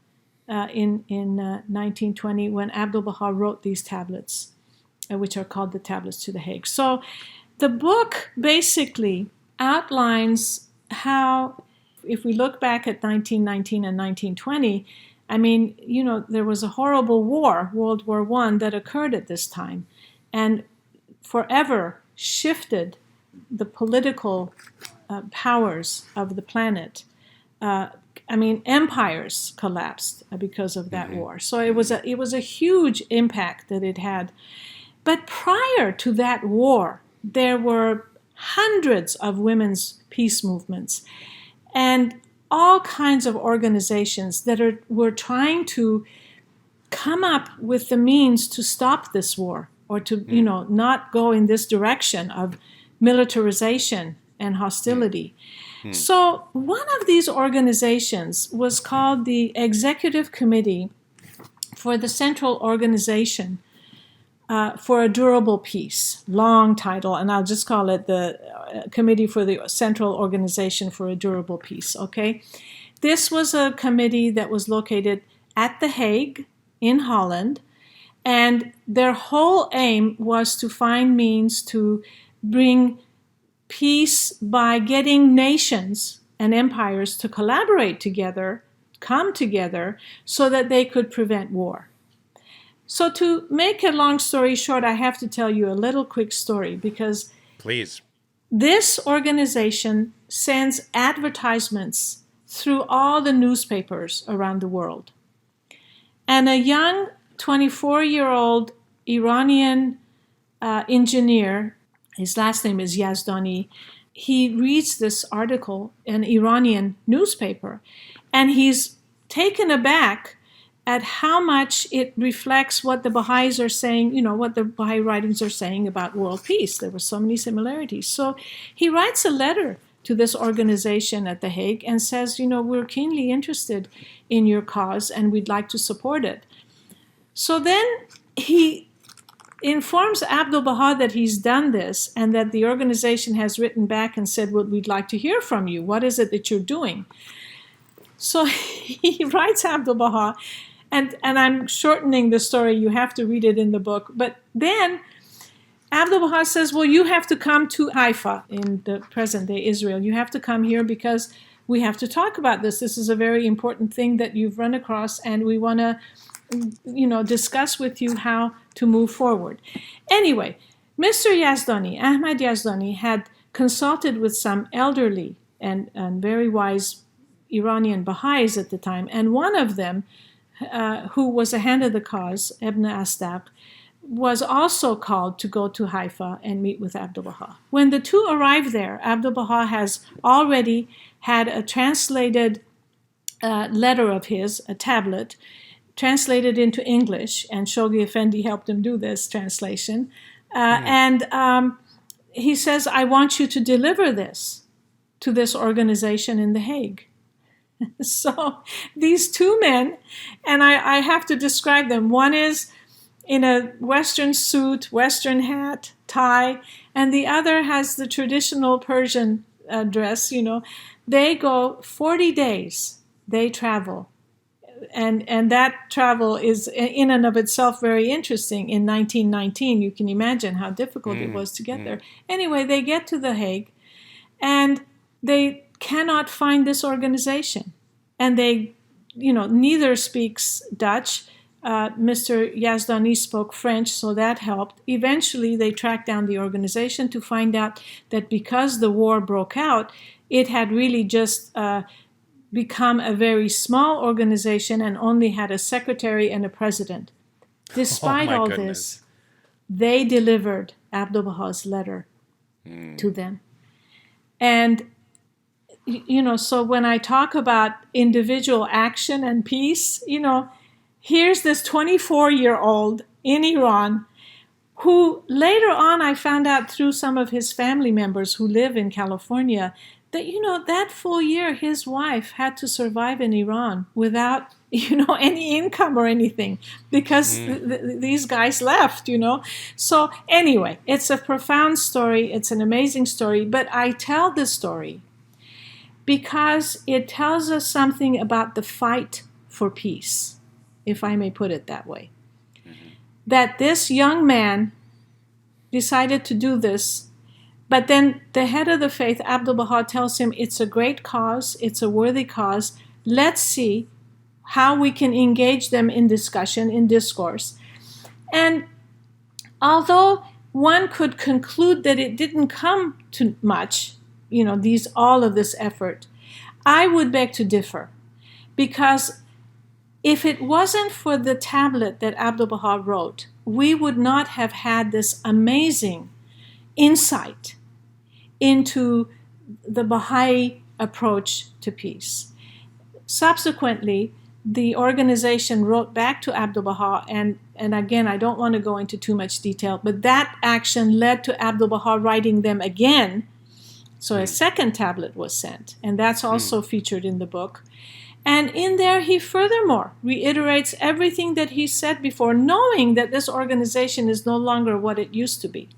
in 1920 when Abdu'l-Baha wrote these tablets, which are called the Tablets to the Hague. So the book basically outlines how, if we look back at 1919 and 1920, there was a horrible war, World War I, that occurred at this time and forever shifted the political powers of the planet. Empires collapsed because of that war. So it was a huge impact that it had. But prior to that war, there were hundreds of women's peace movements and all kinds of organizations that were trying to come up with the means to stop this war or to, not go in this direction of militarization and hostility. So one of these organizations was called the Executive Committee for the Central Organization for a Durable Peace. Long title, and I'll just call it the Committee for the Central Organization for a Durable Peace, okay? This was a committee that was located at The Hague in Holland, and their whole aim was to find means to bring peace by getting nations and empires to collaborate together, come together, so that they could prevent war. So to make a long story short, I have to tell you a little quick story, because please, this organization sends advertisements through all the newspapers around the world. And a young 24-year-old Iranian engineer, his last name is Yazdani, he reads this article in an Iranian newspaper, and he's taken aback at how much it reflects what the Baha'is are saying, what the Baha'i writings are saying about world peace. There were so many similarities. So he writes a letter to this organization at The Hague and says, we're keenly interested in your cause and we'd like to support it. So then he informs Abdu'l-Baha that he's done this and that the organization has written back and said, well, we'd like to hear from you. What is it that you're doing? So he writes Abdu'l-Baha, and I'm shortening the story. You have to read it in the book. But then Abdu'l-Baha says, well, you have to come to Haifa in the present-day Israel. You have to come here because we have to talk about this. This is a very important thing that you've run across, and we want to, discuss with you how to move forward. Anyway, Mr. Yazdani, Ahmad Yazdani, had consulted with some elderly and very wise Iranian Baha'is at the time, and one of them, who was a hand of the cause, Ibn Asdaq, was also called to go to Haifa and meet with Abdu'l-Baha. When the two arrived there, Abdu'l-Baha has already had a translated letter of his, a tablet, translated into English, and Shoghi Effendi helped him do this translation. And he says, I want you to deliver this to this organization in The Hague. So these two men, and I have to describe them. One is in a Western suit, Western hat, tie, and the other has the traditional Persian dress, They go 40 days, they travel. And that travel is in and of itself very interesting. In 1919, you can imagine how difficult it was to get there. Anyway, they get to The Hague, and they cannot find this organization. And they, neither speaks Dutch. Mr. Yazdani spoke French, so that helped. Eventually, they tracked down the organization to find out that because the war broke out, it had really just become a very small organization and only had a secretary and a president. Despite all this, they delivered Abdu'l-Baha's letter to them. And, so when I talk about individual action and peace, here's this 24-year-old in Iran who later on I found out through some of his family members who live in California that, that full year his wife had to survive in Iran without, any income or anything because these guys left, So anyway, it's a profound story. It's an amazing story. But I tell this story because it tells us something about the fight for peace, if I may put it that way. That this young man decided to do this. But then the head of the faith, Abdu'l-Baha, tells him it's a great cause, it's a worthy cause. Let's see how we can engage them in discussion, in discourse. And although one could conclude that it didn't come to much, all of this effort, I would beg to differ. Because if it wasn't for the tablet that Abdu'l-Baha wrote, we would not have had this amazing insight into the Baha'i approach to peace. Subsequently, the organization wrote back to Abdu'l-Baha, and again, I don't want to go into too much detail, but that action led to Abdu'l-Baha writing them again. So a second tablet was sent, and that's also featured in the book. And in there, he furthermore reiterates everything that he said before, knowing that this organization is no longer what it used to be.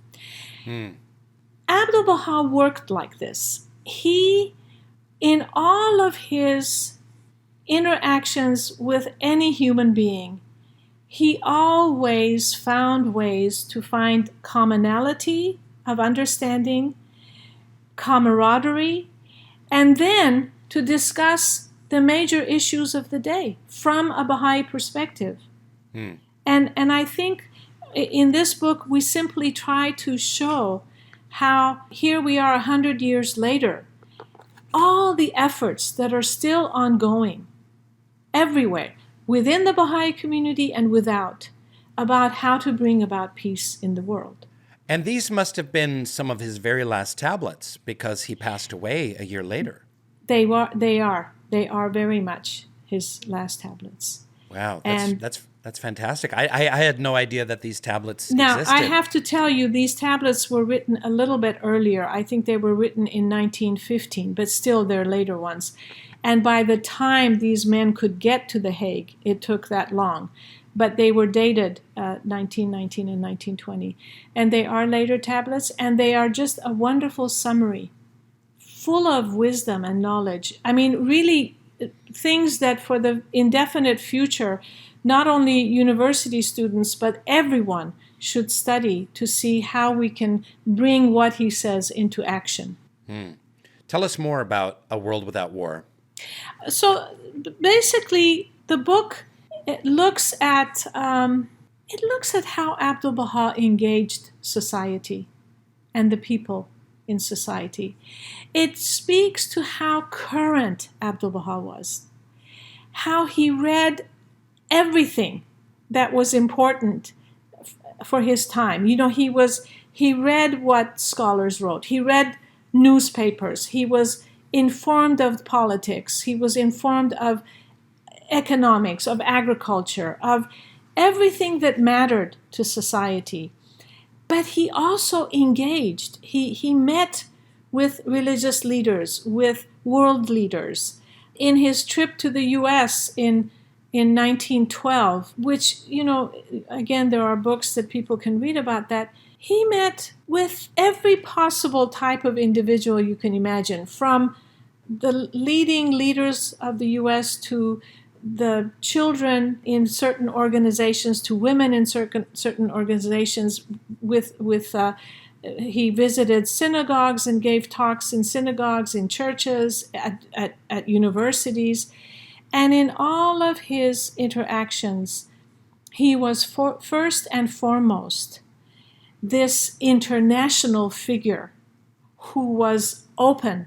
Abdu'l-Baha worked like this. He, in all of his interactions with any human being, he always found ways to find commonality of understanding, camaraderie, and then to discuss the major issues of the day from a Baha'i perspective. And I think in this book, we simply try to show how here we are 100 years later, all the efforts that are still ongoing everywhere, within the Baha'i community and without, about how to bring about peace in the world. And these must have been some of his very last tablets, because he passed away a year later. They are very much his last tablets. Wow, that's fantastic. I had no idea that these tablets now, existed. I have to tell you, these tablets were written a little bit earlier. I think they were written in 1915, but still they're later ones. And by the time these men could get to The Hague, it took that long. But they were dated 1919 and 1920. And they are later tablets, and they are just a wonderful summary, full of wisdom and knowledge. I mean, really, things that for the indefinite future, not only university students, but everyone should study to see how we can bring what he says into action. Tell us more about A World Without War. So basically, the book looks at how Abdu'l-Baha engaged society and the people in society. It speaks to how current Abdu'l-Baha was, how he read everything that was important for his time. You know, he read what scholars wrote. He read newspapers. He was informed of politics. He was informed of economics, of agriculture, of everything that mattered to society. But he also engaged. He met with religious leaders, with world leaders. In his trip to the U.S. in 1912, which, you know, again, there are books that people can read about that, he met with every possible type of individual you can imagine, from the leading leaders of the U.S. to the children in certain organizations, to women in certain organizations. He visited synagogues and gave talks in synagogues, in churches, at universities. And in all of his interactions, he was first and foremost this international figure who was open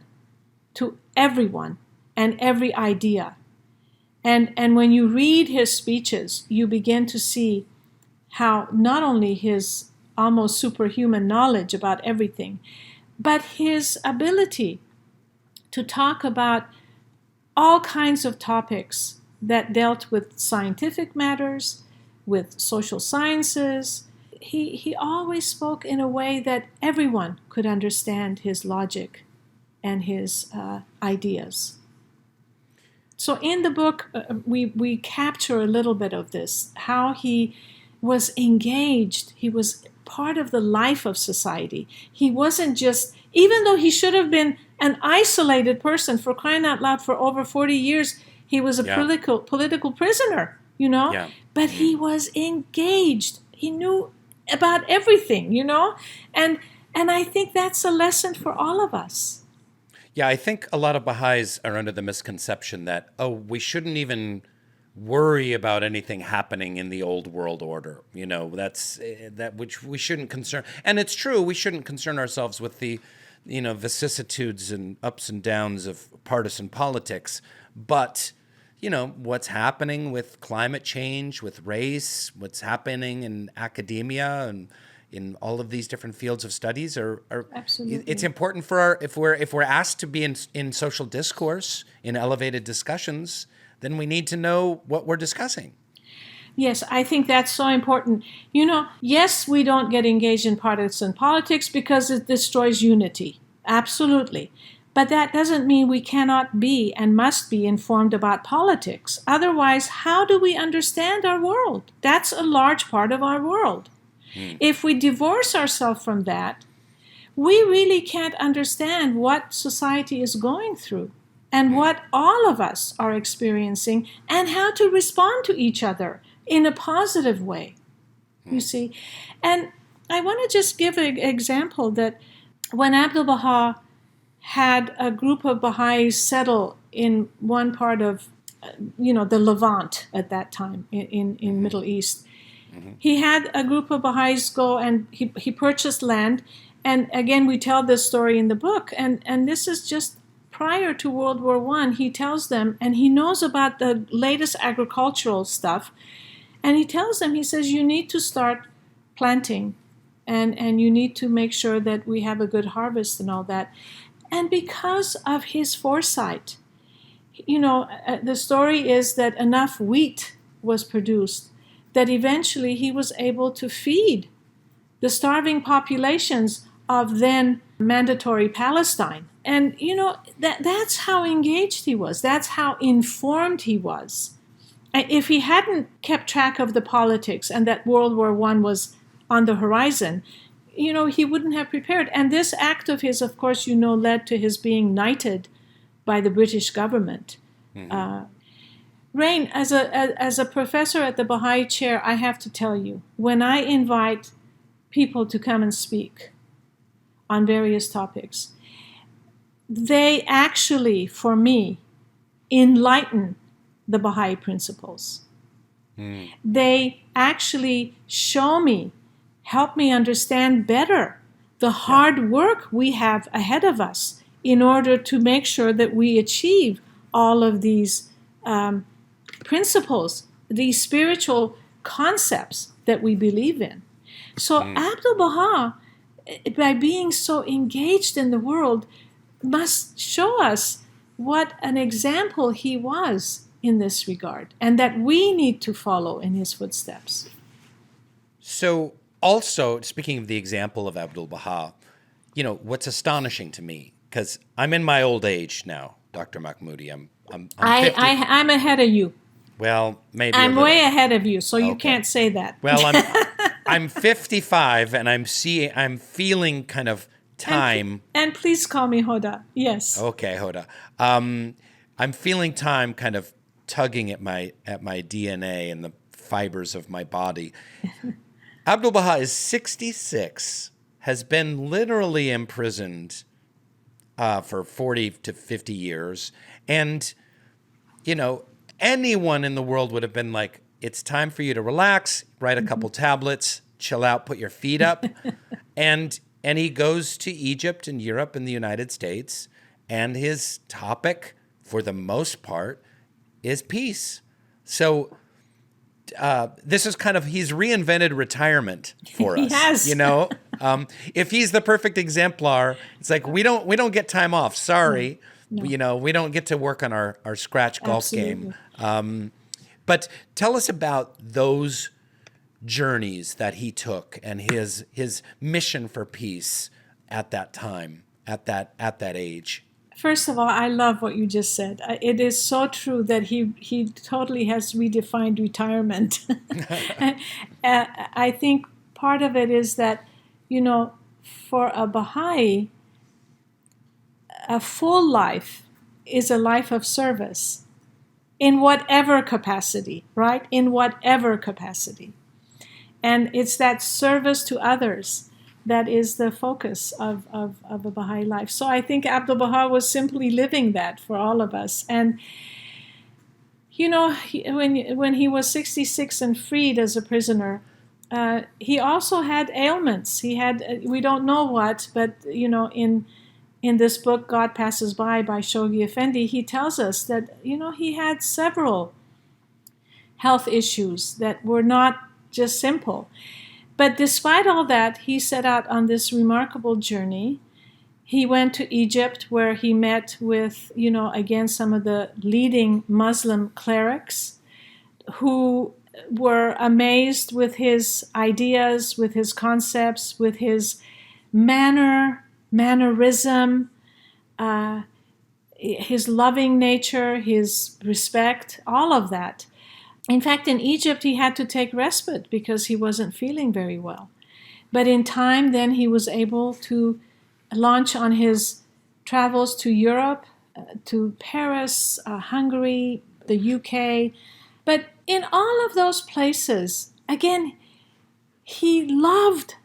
to everyone and every idea. And when you read his speeches, you begin to see how not only his almost superhuman knowledge about everything, but his ability to talk about all kinds of topics that dealt with scientific matters, with social sciences. He always spoke in a way that everyone could understand his logic and his ideas. So in the book, we capture a little bit of this, how he was engaged. He was part of the life of society. He wasn't just, even though he should have been an isolated person, for crying out loud, for over 40 years, he was a political prisoner, you know? Yeah. But he was engaged. He knew about everything, you know? And I think that's a lesson for all of us. Yeah, I think a lot of Baha'is are under the misconception that, we shouldn't even worry about anything happening in the old world order. You know, that's that which we shouldn't concern. And it's true, we shouldn't concern ourselves with the, you know, vicissitudes and ups and downs of partisan politics. But, you know, what's happening with climate change, with race, what's happening in academia and in all of these different fields of studies are Absolutely. It's important for if we're asked to be in social discourse, in elevated discussions, then we need to know what we're discussing. Yes, I think that's so important. Yes, we don't get engaged in partisan politics because it destroys unity. Absolutely. But that doesn't mean we cannot be and must be informed about politics. Otherwise, how do we understand our world? That's a large part of our world. If we divorce ourselves from that, we really can't understand what society is going through and what all of us are experiencing and how to respond to each other in a positive way, you see. And I want to just give an example that when Abdu'l-Baha had a group of Baha'is settle in one part of, the Levant at that time in Middle East, he had a group of Baha'is go and he purchased land. And again, we tell this story in the book, and this is just prior to World War I. He tells them, and he knows about the latest agricultural stuff, and he tells them, he says, you need to start planting, and you need to make sure that we have a good harvest and all that. And because of his foresight, the story is that enough wheat was produced that eventually he was able to feed the starving populations of then mandatory Palestine. And, that's how engaged he was. That's how informed he was. If he hadn't kept track of the politics and that World War I was on the horizon, he wouldn't have prepared. And this act of his, of course, led to his being knighted by the British government. Rainn, as a professor at the Baha'i Chair, I have to tell you, when I invite people to come and speak on various topics, they actually, for me, enlighten the Baha'i principles. They actually show me, help me understand better the hard work we have ahead of us in order to make sure that we achieve all of these principles, these spiritual concepts that we believe in. So Abdu'l-Baha, by being so engaged in the world, must show us what an example he was in this regard, and that we need to follow in his footsteps. So also, speaking of the example of Abdu'l-Baha, what's astonishing to me, because I'm in my old age now, Dr. Mahmoudi. I'm 50. I'm ahead of you. Well, maybe I'm way ahead of you, so you Okay. can't say that. Well, I'm 55, and I'm feeling kind of time. And please call me Hoda. Yes. Okay, Hoda. I'm feeling time kind of tugging at my DNA and the fibers of my body. Abdu'l-Baha is 66, has been literally imprisoned for 40 to 50 years. And, anyone in the world would have been like, it's time for you to relax, write a couple tablets, chill out, put your feet up. and he goes to Egypt and Europe and the United States, and his topic, for the most part, is peace. So this is kind of, he's reinvented retirement for us. Yes. If he's the perfect exemplar, it's like, we don't get time off. Sorry. No. We don't get to work on our scratch golf Absolutely. game. But tell us about those journeys that he took and his mission for peace at that time, at that age. First of all, I love what you just said. It is so true that he totally has redefined retirement. I think part of it is that, for a Baha'i, a full life is a life of service in whatever capacity, right? In whatever capacity. And it's that service to others that is the focus of a Baha'i life. So I think Abdu'l-Baha was simply living that for all of us. And, when he was 66 and freed as a prisoner, he also had ailments. He had, we don't know what, but, in this book, God Passes By Shoghi Effendi, he tells us that, he had several health issues that were not just simple. But despite all that, he set out on this remarkable journey, He went to Egypt, where he met with, again, some of the leading Muslim clerics who were amazed with his ideas, with his concepts, with his mannerism, his loving nature, his respect, all of that. In fact, in Egypt, he had to take respite because he wasn't feeling very well. But in time, then he was able to launch on his travels to Europe, to Paris, Hungary, the UK. But in all of those places, again, he loved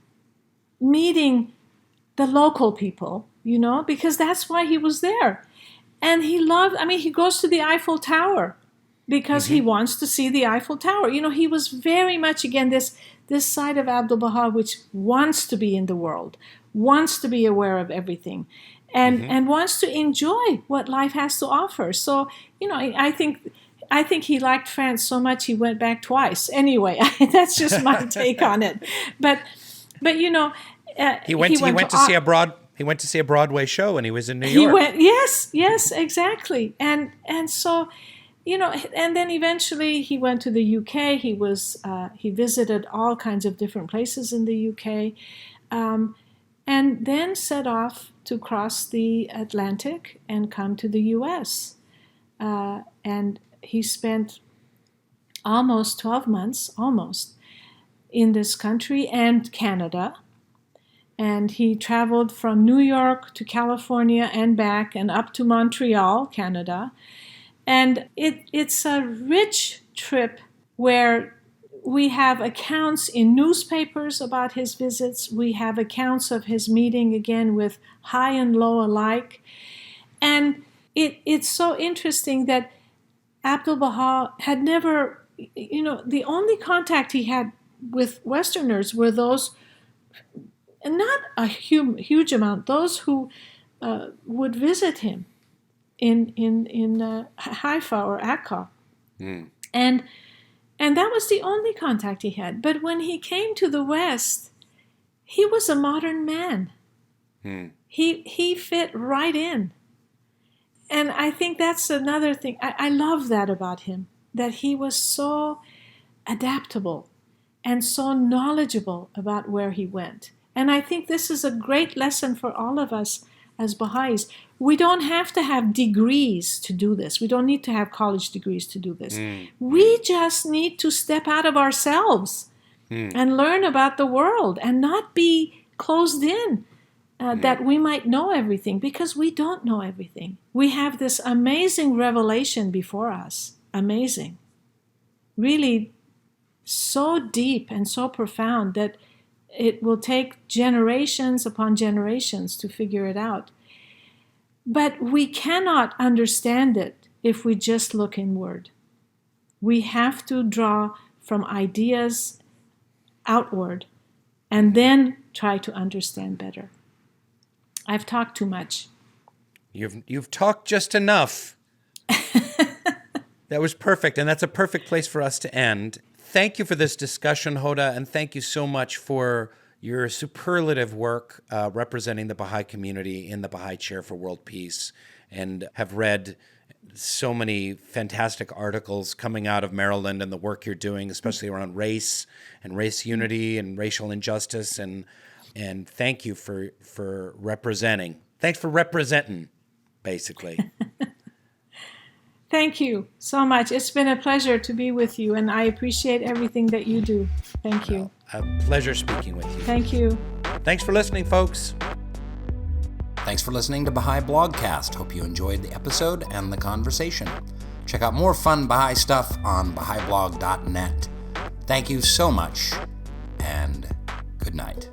meeting the local people, because that's why he was there. And he goes to the Eiffel Tower because he wants to see the Eiffel Tower. He was very much, again, this side of Abdu'l-Baha, which wants to be in the world, wants to be aware of everything, and wants to enjoy what life has to offer. So, I think he liked France so much he went back twice. Anyway, that's just my take on it. But he went to see a Broadway show, and he was in New York. Yes, exactly. And so, and then eventually he went to the UK. He visited all kinds of different places in the UK, and then set off to cross the Atlantic and come to the US. And he spent almost 12 months, in this country and Canada. And he traveled from New York to California and back and up to Montreal, Canada. And it's a rich trip where we have accounts in newspapers about his visits. We have accounts of his meeting, again, with high and low alike. And it's so interesting that Abdu'l-Baha had never, the only contact he had with Westerners were those, not a huge amount, those who would visit him in Haifa or Akka. And that was the only contact he had. But when he came to the West, he was a modern man. He fit right in. And I think that's another thing. I love that about him, that he was so adaptable and so knowledgeable about where he went. And I think this is a great lesson for all of us as Baha'is. We don't have to have degrees to do this. We don't need to have college degrees to do this. We just need to step out of ourselves and learn about the world and not be closed in. That we might know everything, because we don't know everything. We have this amazing revelation before us. Amazing. Really so deep and so profound that it will take generations upon generations to figure it out. But we cannot understand it if we just look inward. We have to draw from ideas outward and then try to understand better. I've talked too much. You've talked just enough. That was perfect, and that's a perfect place for us to end. Thank you for this discussion, Hoda, and thank you so much for your superlative work representing the Baha'i community in the Baha'i Chair for World Peace, and have read so many fantastic articles coming out of Maryland and the work you're doing, especially around race and race unity and racial injustice, and thank you for representing. Thanks for representing, basically. Thank you so much. It's been a pleasure to be with you, and I appreciate everything that you do. Thank you. A pleasure speaking with you. Thank you. Thanks for listening, folks. Thanks for listening to Baha'i Blogcast. Hope you enjoyed the episode and the conversation. Check out more fun Baha'i stuff on Baha'iBlog.net. Thank you so much, and good night.